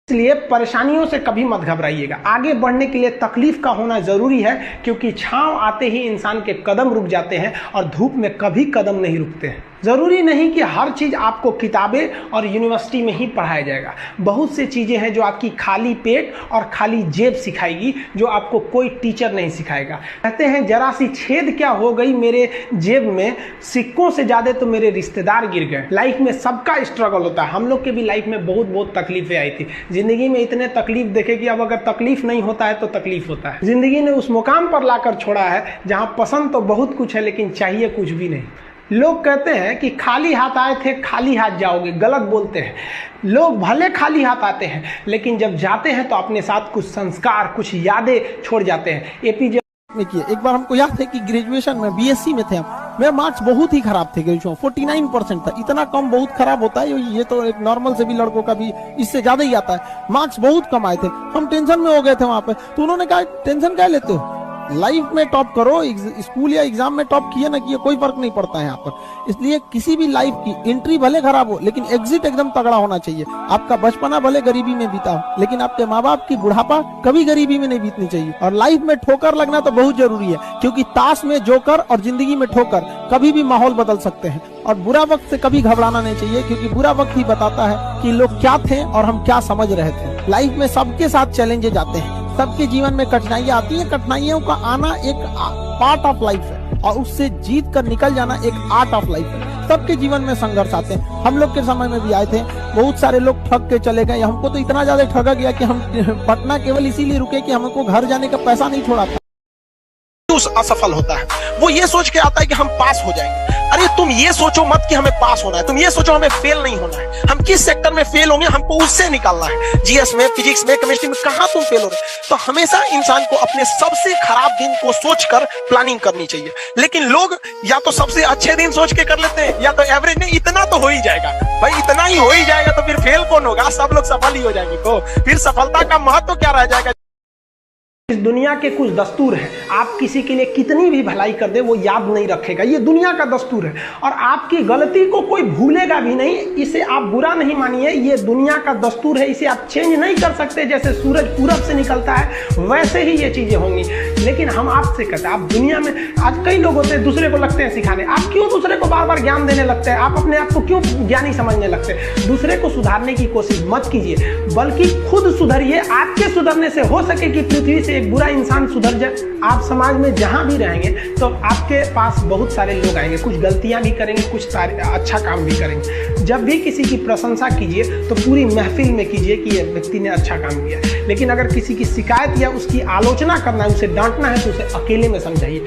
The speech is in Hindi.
इसलिए परेशानियों से कभी मत घबराइएगा। आगे बढ़ने के लिए तकलीफ का होना जरूरी है, क्योंकि छांव आते ही इंसान के कदम रुक जाते हैं और धूप में कभी कदम नहीं रुकते हैं। जरूरी नहीं कि हर चीज आपको किताबें और यूनिवर्सिटी में ही पढ़ाया जाएगा। बहुत सी चीजें हैं जो आपकी खाली पेट और खाली जेब सिखाएगी, जो आपको कोई टीचर नहीं सिखाएगा। कहते हैं जरा सी छेद क्या हो गई मेरे जेब में, सिक्कों से ज्यादा तो मेरे रिश्तेदार गिर गए। लाइफ में सबका स्ट्रगल होता है। हम लोग के भी लाइफ में बहुत तकलीफें आई थी। जिंदगी में इतने तकलीफ देखे कि अब अगर तकलीफ नहीं होता है तो तकलीफ होता है। जिंदगी ने उस मुकाम पर लाकर छोड़ा है जहां पसंद तो बहुत कुछ है लेकिन चाहिए कुछ भी नहीं। लोग कहते हैं कि खाली हाथ आए थे खाली हाथ जाओगे, गलत बोलते हैं। लोग भले खाली हाथ आते हैं लेकिन जब जाते हैं तो अपने साथ कुछ संस्कार, कुछ यादें छोड़ जाते हैं। एपीजे में किए। एक बार हमको याद है कि ग्रेजुएशन में बीएससी में थे हम, मेरे मार्क्स बहुत ही खराब थे। ग्रेजुएशन 49% था। इतना कम बहुत खराब होता है, ये तो एक नॉर्मल से भी लड़कों का भी इससे ज्यादा ही आता है। मार्क्स बहुत कम आए थे, हम टेंशन में हो गए थे वहां पे। तो उन्होंने कहा टेंशन क्या लेते हो, लाइफ में टॉप करो, स्कूल या एग्जाम में टॉप किए ना किए कोई फर्क नहीं पड़ता है यहाँ पर। इसलिए किसी भी लाइफ की एंट्री भले खराब हो लेकिन एग्जिट एकदम तगड़ा होना चाहिए। आपका बचपना भले गरीबी में बीता हो लेकिन आपके माँ बाप की बुढ़ापा कभी गरीबी में नहीं बीतनी चाहिए। और लाइफ में ठोकर लगना तो बहुत जरूरी है, क्योंकि ताश में जोकर और जिंदगी में ठोकर कभी भी माहौल बदल सकते हैं। और बुरा वक्त से कभी घबराना नहीं चाहिए, क्योंकि बुरा वक्त ही बताता है कि लोग क्या थे और हम क्या समझ रहे थे। लाइफ में सबके साथ चैलेंजेस आते हैं, सबके जीवन में कठिनाइयां आती हैं। कठिनाइयों का आना एक पार्ट ऑफ लाइफ है और उससे जीत कर निकल जाना एक आर्ट ऑफ लाइफ है। सबके जीवन में संघर्ष आते हैं, हम लोग के समय में भी आए थे। बहुत सारे लोग ठग के चले गए, हमको तो इतना ज्यादा ठगा गया कि हम पटना केवल इसीलिए रुके कि हमको घर जाने का पैसा नहीं छोड़ा था। असफल होता है वो ये सोच के आता है कि हम पास हो जाएंगे। अरे तुम ये सोचो मत कि हमें पास होना है, तुम ये सोचो हमें फेल नहीं होना है। हम किस सेक्टर में फेल होंगे हमको उससे निकालना है। जीएस में, फिजिक्स में, केमिस्ट्री में कहां तुम फेल हो रहे। तो हमेशा इंसान को अपने सबसे खराब दिन को सोचकर प्लानिंग करनी चाहिए। लेकिन लोग या तो सबसे अच्छे दिन सोच के कर लेते हैं या तो एवरेज नहीं, इतना तो हो ही जाएगा भाई, इतना ही हो ही जाएगा तो फिर फेल कौन होगा, सब लोग सफल ही हो जाएंगे। तो फिर सफलता का महत्व क्या रह जाएगा। इस दुनिया के कुछ दस्तूर हैं, आप किसी के लिए कितनी भी भलाई कर दे वो याद नहीं रखेगा। ये दुनिया का दस्तूर है और आपकी गलती को कोई भूलेगा भी नहीं। इसे आप बुरा नहीं मानिए, ये दुनिया का दस्तूर है, इसे आप चेंज नहीं कर सकते। जैसे सूरज पूरब से निकलता है वैसे ही ये चीजें होंगी। लेकिन हम आपसे कहते हैं, आप दुनिया में आज कई लोग होते हैं दूसरे को लगते हैं सिखाने, आप क्यों दूसरे को बार बार ज्ञान देने लगते हैं, आप अपने आप को क्यों ज्ञानी समझने लगते हैं। दूसरे को सुधारने की कोशिश मत कीजिए, बल्कि खुद सुधरिए। आपके सुधरने से हो सके कि पृथ्वी से एक बुरा इंसान सुधर जाए। आप समाज में जहां भी रहेंगे तो आपके पास बहुत सारे लोग आएंगे, कुछ गलतियां भी करेंगे, कुछ अच्छा काम भी करेंगे। जब भी किसी की प्रशंसा कीजिए तो पूरी महफिल में कीजिए कि यह व्यक्ति ने अच्छा काम किया। लेकिन अगर किसी की शिकायत या उसकी आलोचना करना है, उसे डांटना है तो उसे अकेले में समझाइए।